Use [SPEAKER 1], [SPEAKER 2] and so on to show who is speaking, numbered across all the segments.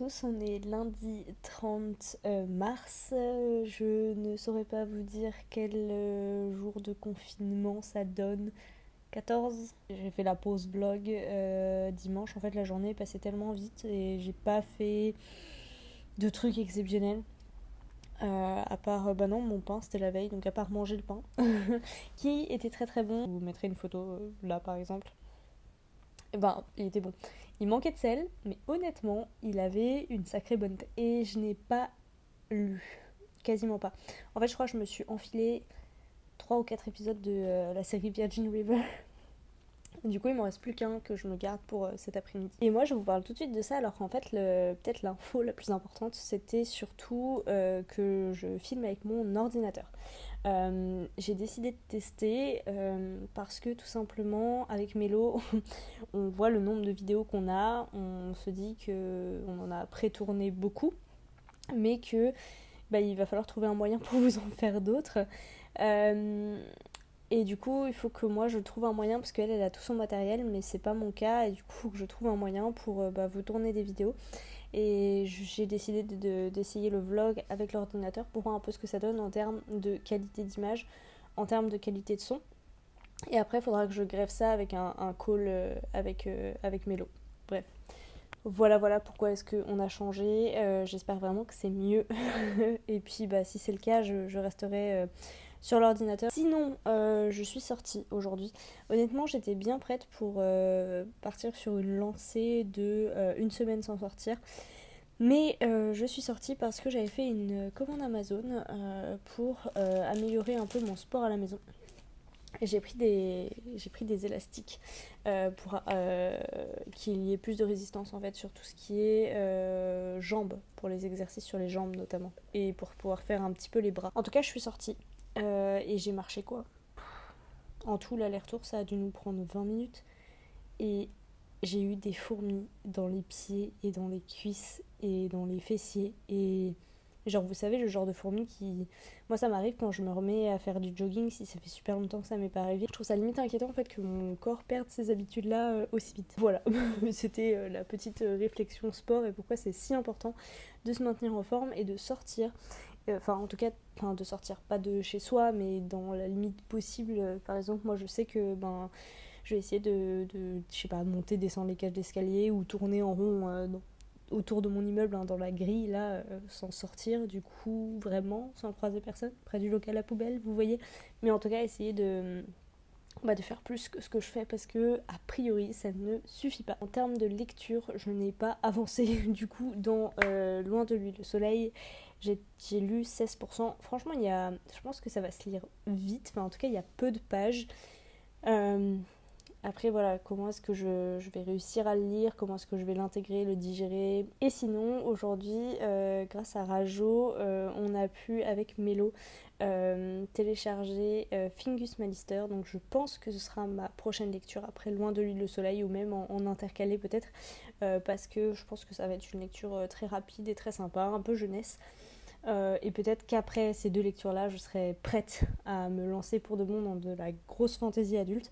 [SPEAKER 1] tous, on est lundi 30 mars. Je ne saurais pas vous dire quel jour de confinement ça donne. 14. J'ai fait la pause vlog dimanche. En fait, la journée est passée tellement vite et j'ai pas fait de trucs exceptionnels. À part, non, mon pain, c'était la veille, donc à part manger le pain, qui était très très bon. Je vous mettrai une photo là par exemple. Et il était bon. Il manquait de sel, mais honnêtement, il avait une sacrée bonne tête. Et je n'ai pas lu. Quasiment pas. En fait, je crois que je me suis enfilé 3 ou 4 épisodes de la série Virgin River. Du coup, il m'en reste plus qu'un que je me garde pour cet après-midi. Et moi, je vous parle tout de suite de ça, alors qu'en fait, peut-être l'info la plus importante, c'était surtout que je filme avec mon ordinateur. J'ai décidé de tester parce que tout simplement avec Mélo on voit le nombre de vidéos qu'on a, on se dit qu'on en a pré-tourné beaucoup mais que il va falloir trouver un moyen pour vous en faire d'autres et du coup il faut que moi je trouve un moyen parce qu'elle a tout son matériel mais c'est pas mon cas et du coup il faut que je trouve un moyen pour vous tourner des vidéos. Et j'ai décidé d'essayer le vlog avec l'ordinateur pour voir un peu ce que ça donne en termes de qualité d'image, en termes de qualité de son. Et après, il faudra que je greffe ça avec un call avec Mélo. Bref. Voilà pourquoi est-ce qu'on a changé. J'espère vraiment que c'est mieux. Et puis, si c'est le cas, je resterai sur l'ordinateur. Sinon, je suis sortie aujourd'hui. Honnêtement, j'étais bien prête pour partir sur une lancée de une semaine sans sortir. Mais je suis sortie parce que j'avais fait une commande Amazon pour améliorer un peu mon sport à la maison. Et j'ai pris des élastiques pour qu'il y ait plus de résistance en fait sur tout ce qui est jambes, pour les exercices sur les jambes notamment. Et pour pouvoir faire un petit peu les bras. En tout cas, je suis sortie et j'ai marché quoi. En tout, l'aller-retour, ça a dû nous prendre 20 minutes. Et j'ai eu des fourmis dans les pieds et dans les cuisses et dans les fessiers. Et genre, vous savez, le genre de fourmis qui... Moi, ça m'arrive quand je me remets à faire du jogging, si ça fait super longtemps que ça m'est pas arrivé. Je trouve ça limite inquiétant en fait que mon corps perde ces habitudes-là aussi vite. Voilà, c'était la petite réflexion sport et pourquoi c'est si important de se maintenir en forme et de sortir. En tout cas, de sortir, pas de chez soi, mais dans la limite possible. Par exemple, moi, je sais que je vais essayer de je sais pas, monter, descendre les cages d'escalier ou tourner en rond autour de mon immeuble, dans la grille, là, sans sortir, du coup, vraiment, sans croiser personne, près du local à poubelle, vous voyez. Mais en tout cas, essayer de faire plus que ce que je fais parce que, a priori, ça ne suffit pas. En termes de lecture, je n'ai pas avancé, du coup, dans Loin de lui, le soleil. J'ai lu 16%. Franchement, je pense que ça va se lire vite. En tout cas, il y a peu de pages. Après, voilà, comment est-ce que je vais réussir à le lire, comment est-ce que je vais l'intégrer, le digérer. Et sinon, aujourd'hui, grâce à Rajo, on a pu, avec Mélo, télécharger Fingus Malister. Donc je pense que ce sera ma prochaine lecture après Loin de lui le soleil, ou même en intercalé peut-être, parce que je pense que ça va être une lecture très rapide et très sympa, un peu jeunesse. Et peut-être qu'après ces deux lectures-là, je serai prête à me lancer pour de bon dans de la grosse fantaisie adulte.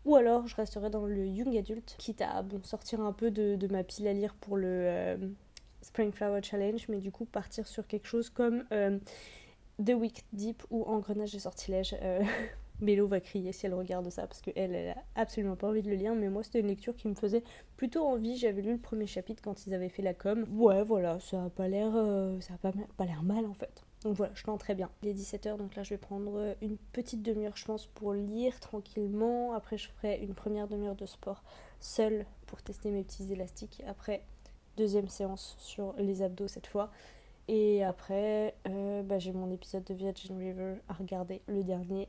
[SPEAKER 1] Ou alors je resterai dans le young adulte, quitte à sortir un peu de ma pile à lire pour le Spring Flower Challenge, mais du coup partir sur quelque chose comme The Wicked Deep ou Engrenage et Sortilège. Mélo va crier si elle regarde ça parce qu'elle a absolument pas envie de le lire, mais moi c'était une lecture qui me faisait plutôt envie. J'avais lu le premier chapitre quand ils avaient fait la com. Ouais, voilà, ça a pas l'air mal en fait. Donc voilà, je tente très bien. Il est 17h, donc là je vais prendre une petite demi-heure je pense pour lire tranquillement. Après je ferai une première demi-heure de sport seule pour tester mes petits élastiques. Après, deuxième séance sur les abdos cette fois. Et après, j'ai mon épisode de Virgin River à regarder, le dernier.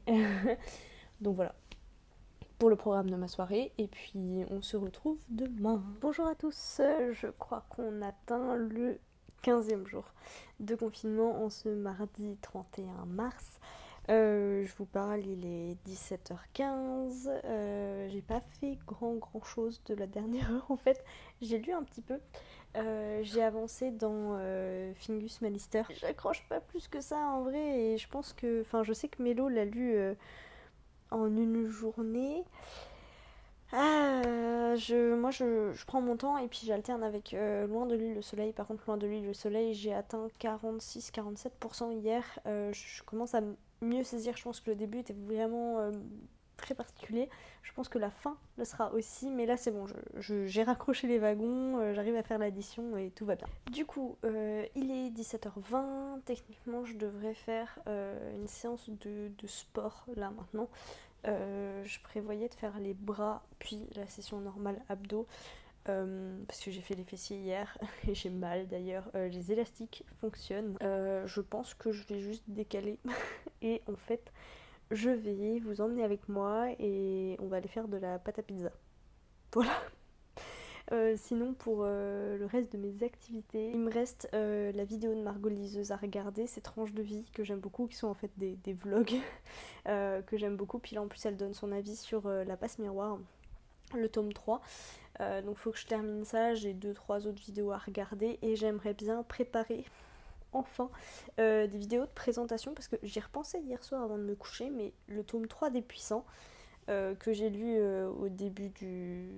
[SPEAKER 1] Donc voilà, pour le programme de ma soirée. Et puis, on se retrouve demain. Bonjour à tous, je crois qu'on atteint le 15e jour de confinement en ce mardi 31 mars. Je vous parle, il est 17h15. J'ai pas fait grand chose de la dernière heure en fait. J'ai lu un petit peu. J'ai avancé dans Fingus Malister. J'accroche pas plus que ça en vrai et je pense que... je sais que Mélo l'a lu en une journée. Je prends mon temps et puis j'alterne avec Loin de lui le soleil. Par contre, Loin de lui le soleil, j'ai atteint 46-47% hier. Je commence à mieux saisir. Je pense que le début était vraiment très particulier. Je pense que la fin le sera aussi. Mais là, c'est bon, j'ai raccroché les wagons, j'arrive à faire l'addition et tout va bien. Du coup, il est 17h20. Techniquement, je devrais faire une séance de sport là maintenant. Je prévoyais de faire les bras puis la session normale abdos parce que j'ai fait les fessiers hier et j'ai mal d'ailleurs. Les élastiques fonctionnent. Je pense que je vais juste décaler et en fait je vais vous emmener avec moi et on va aller faire de la pâte à pizza. Voilà. Sinon pour le reste de mes activités, il me reste la vidéo de Margot Liseuse à regarder, ces tranches de vie que j'aime beaucoup, qui sont en fait des vlogs que j'aime beaucoup. Puis là en plus elle donne son avis sur La Passe Miroir, le tome 3. Donc faut que je termine ça, j'ai 2-3 autres vidéos à regarder et j'aimerais bien préparer enfin des vidéos de présentation parce que j'y repensais hier soir avant de me coucher, mais le tome 3 des Puissants que j'ai lu au début du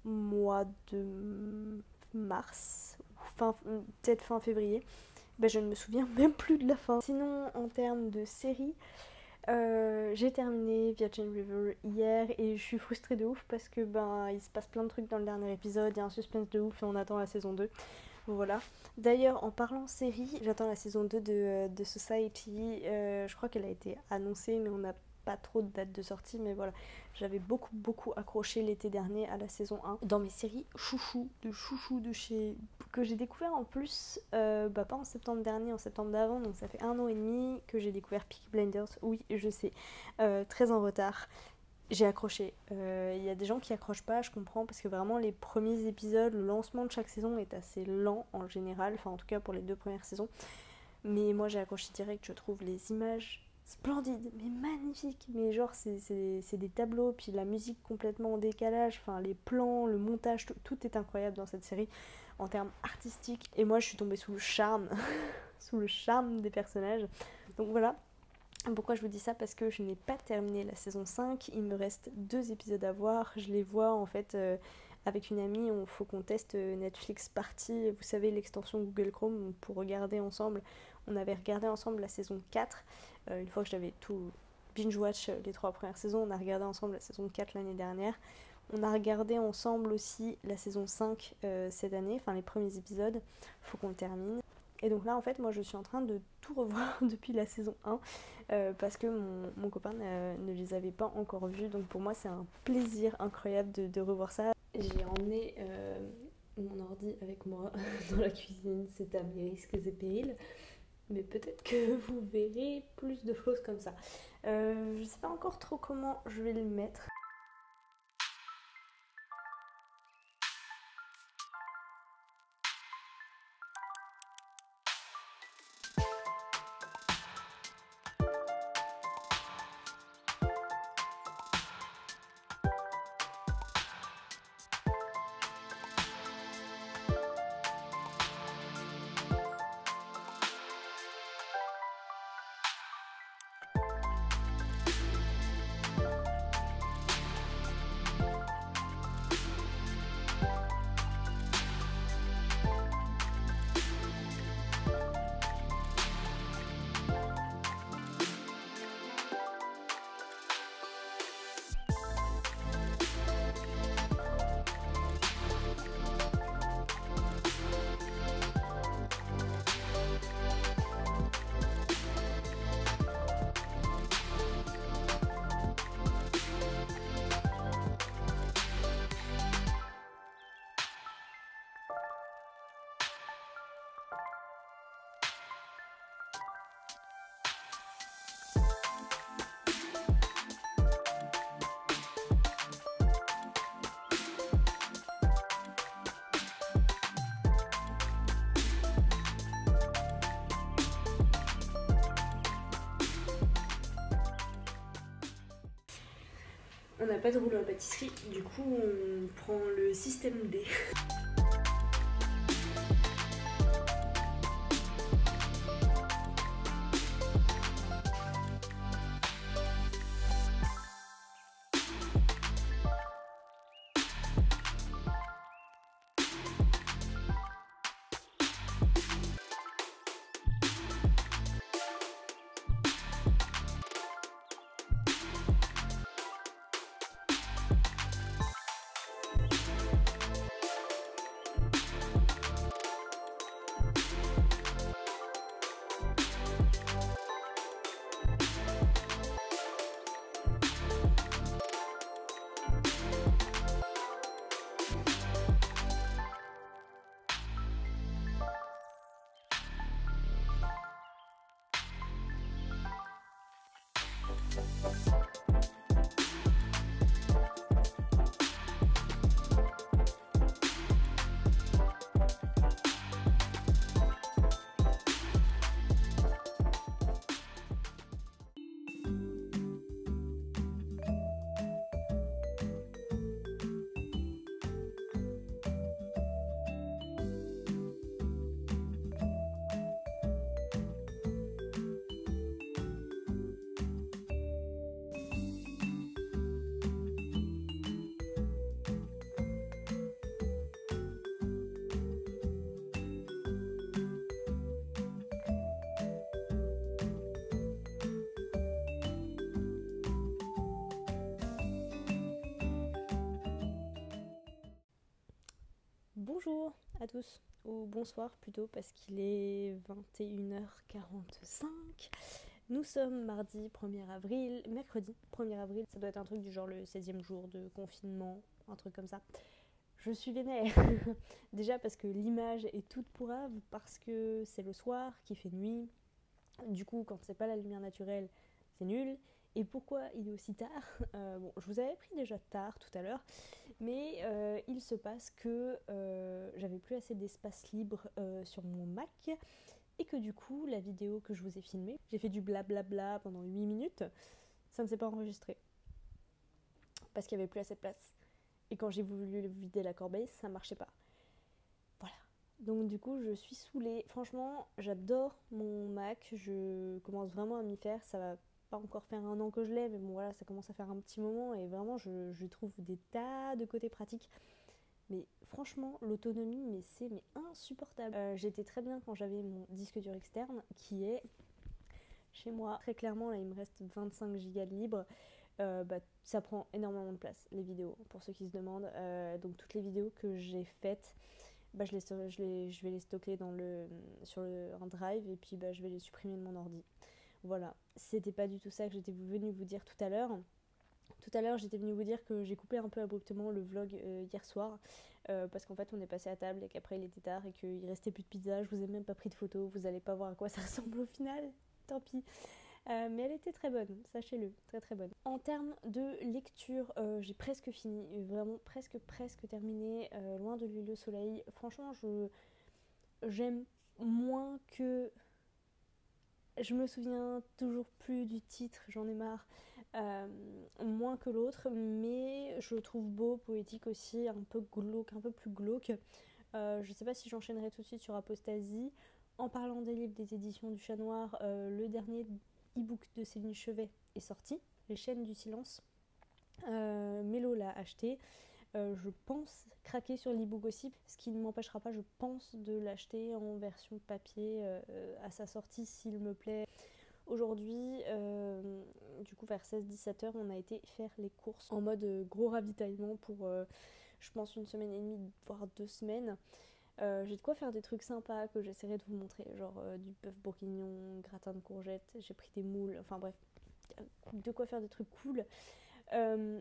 [SPEAKER 1] mois de mars, peut-être fin février, ben je ne me souviens même plus de la fin. Sinon en termes de série, j'ai terminé Virgin River hier et je suis frustrée de ouf parce que il se passe plein de trucs dans le dernier épisode, il y a un suspense de ouf et on attend la saison 2. Voilà. D'ailleurs, en parlant série, j'attends la saison 2 de Society. Je crois qu'elle a été annoncée, mais on n'a pas trop de date de sortie. Mais voilà, j'avais beaucoup accroché l'été dernier à la saison 1. Dans mes séries chouchou de chez... que j'ai découvert en plus, pas en septembre dernier, en septembre d'avant. Donc ça fait 1 an et demi que j'ai découvert Peaky Blinders. Oui, je sais, très en retard. J'ai accroché. Il y a des gens qui accrochent pas, je comprends, parce que vraiment les premiers épisodes, le lancement de chaque saison est assez lent en général, enfin en tout cas pour les 2 premières saisons. Mais moi j'ai accroché direct, je trouve les images splendides, mais magnifiques. Mais genre c'est des tableaux, puis la musique complètement en décalage, enfin les plans, le montage, tout est incroyable dans cette série en termes artistiques. Et moi je suis tombée sous le charme, sous le charme des personnages. Donc voilà. Pourquoi je vous dis ça? Parce que je n'ai pas terminé la saison 5, il me reste 2 épisodes à voir, je les vois en fait avec une amie, il faut qu'on teste Netflix Party, vous savez l'extension Google Chrome pour regarder ensemble. On avait regardé ensemble la saison 4, une fois que j'avais tout binge-watch les 3 premières saisons, on a regardé ensemble la saison 4 l'année dernière. On a regardé ensemble aussi la saison 5 cette année, enfin les premiers épisodes, faut qu'on le termine. Et donc là en fait moi je suis en train de tout revoir depuis la saison 1 parce que mon copain ne les avait pas encore vus, donc pour moi c'est un plaisir incroyable de revoir ça. J'ai emmené mon ordi avec moi dans la cuisine, c'est à mes risques et périls, mais peut-être que vous verrez plus de choses comme ça. Je sais pas encore trop comment je vais le mettre. On n'a pas de rouleau à pâtisserie, du coup on prend le système D. Bonjour à tous, ou bonsoir plutôt parce qu'il est 21h45. Nous sommes mardi 1er avril, mercredi 1er avril, ça doit être un truc du genre le 16e jour de confinement, un truc comme ça. Je suis vénère, déjà parce que l'image est toute pourrave, parce que c'est le soir, qu'il fait nuit, du coup quand c'est pas la lumière naturelle, c'est nul. Et pourquoi il est aussi tard? Bon, je vous avais pris déjà tard tout à l'heure, mais il se passe que j'avais plus assez d'espace libre sur mon Mac et que du coup, la vidéo que je vous ai filmée, j'ai fait du blablabla pendant 8 minutes, ça ne s'est pas enregistré parce qu'il n'y avait plus assez de place. Et quand j'ai voulu vider la corbeille, ça ne marchait pas. Voilà. Donc du coup, je suis saoulée. Franchement, j'adore mon Mac, je commence vraiment à m'y faire, ça va pas encore faire 1 an que je l'ai, mais bon voilà, ça commence à faire un petit moment et vraiment je trouve des tas de côtés pratiques. Mais franchement, l'autonomie, c'est insupportable. J'étais très bien quand j'avais mon disque dur externe qui est chez moi. Très clairement, là il me reste 25 Go de libre. Ça prend énormément de place, les vidéos, pour ceux qui se demandent. Donc toutes les vidéos que j'ai faites, je vais les stocker sur un drive et puis je vais les supprimer de mon ordi. Voilà, c'était pas du tout ça que j'étais venue vous dire tout à l'heure. Tout à l'heure, j'étais venue vous dire que j'ai coupé un peu abruptement le vlog hier soir parce qu'en fait, on est passé à table et qu'après il était tard et qu'il restait plus de pizza. Je vous ai même pas pris de photos, vous allez pas voir à quoi ça ressemble au final. Tant pis. Mais elle était très bonne, sachez-le, très très bonne. En termes de lecture, j'ai presque fini, vraiment presque terminé. Loin de l'huile au soleil. Franchement, j'aime moins que. Je me souviens toujours plus du titre, j'en ai marre, moins que l'autre, mais je le trouve beau, poétique aussi, un peu glauque, un peu plus glauque. Je sais pas si j'enchaînerai tout de suite sur Apostasie. En parlant des livres des éditions du Chat Noir, le dernier e-book de Céline Chevet est sorti, Les Chaînes du Silence. Mélo l'a acheté. Je pense craquer sur l'e-book aussi, ce qui ne m'empêchera pas, je pense, de l'acheter en version papier à sa sortie s'il me plaît. Aujourd'hui, du coup vers 16-17h, on a été faire les courses en mode gros ravitaillement pour, je pense, 1 semaine et demie, voire 2 semaines. J'ai de quoi faire des trucs sympas que j'essaierai de vous montrer, genre du bœuf bourguignon, gratin de courgettes, j'ai pris des moules, enfin bref, de quoi faire des trucs cool.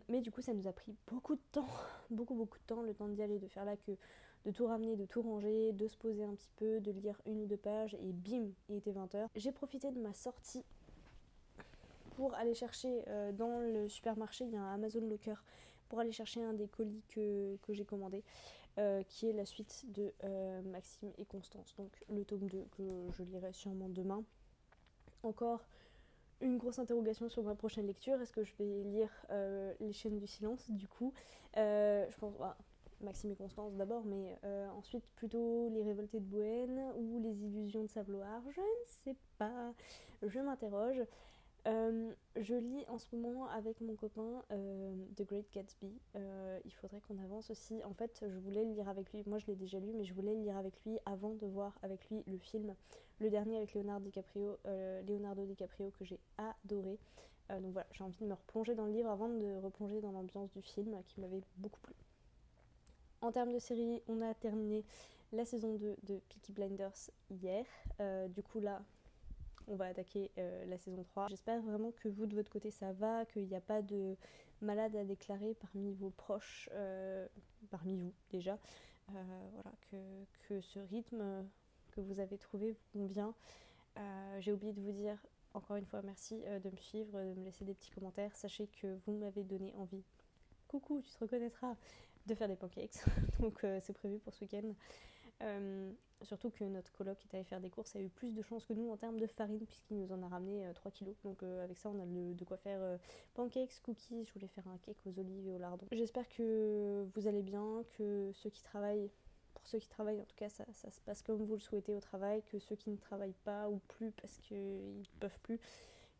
[SPEAKER 1] Mais du coup ça nous a pris beaucoup de temps, beaucoup de temps, le temps d'y aller, de faire la queue, de tout ramener, de tout ranger, de se poser un petit peu, de lire 1 ou 2 pages et bim, il était 20h. J'ai profité de ma sortie pour aller chercher dans le supermarché, il y a un Amazon Locker, pour aller chercher un des colis que j'ai commandé, qui est la suite de Maxime et Constance, donc le tome 2 que je lirai sûrement demain. Encore une grosse interrogation sur ma prochaine lecture. Est-ce que je vais lire Les Chaînes du Silence du coup, je pense Maxime et Constance d'abord, mais ensuite plutôt Les Révoltés de Bohème ou Les Illusions de Sabloire, je ne sais pas, je m'interroge. Je lis en ce moment avec mon copain The Great Gatsby. Il faudrait qu'on avance aussi. En fait, je voulais le lire avec lui. Moi, je l'ai déjà lu, mais je voulais le lire avec lui avant de voir avec lui le film, le dernier avec Leonardo DiCaprio que j'ai adoré. Donc voilà, j'ai envie de me replonger dans le livre avant de replonger dans l'ambiance du film qui m'avait beaucoup plu. En termes de série, on a terminé la saison 2 de Peaky Blinders hier. Du coup là, on va attaquer la saison 3. J'espère vraiment que vous, de votre côté, ça va, qu'il n'y a pas de malade à déclarer parmi vos proches, parmi vous déjà. Voilà, que ce rythme que vous avez trouvé vous convient. J'ai oublié de vous dire, encore une fois, merci de me suivre, de me laisser des petits commentaires. Sachez que vous m'avez donné envie. Coucou, tu te reconnaîtras, de faire des pancakes. Donc c'est prévu pour ce week-end. Surtout que notre coloc est allé faire des courses, a eu plus de chance que nous en termes de farine puisqu'il nous en a ramené 3 kilos. Donc avec ça on a de quoi faire pancakes, cookies. Je voulais faire un cake aux olives et au lardon. J'espère que vous allez bien, que ceux qui travaillent, pour ceux qui travaillent en tout cas ça se passe comme vous le souhaitez au travail, que ceux qui ne travaillent pas ou plus parce qu'ils ne peuvent plus,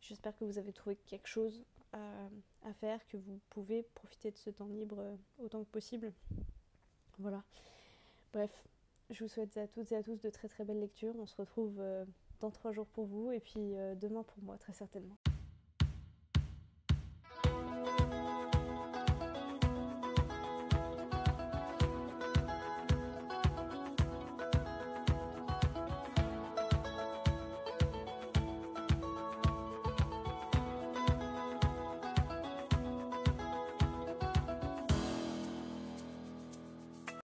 [SPEAKER 1] j'espère que vous avez trouvé quelque chose à faire, que vous pouvez profiter de ce temps libre autant que possible. Voilà. Bref, je vous souhaite à toutes et à tous de très très belles lectures. On se retrouve dans 3 jours pour vous et puis demain pour moi très certainement.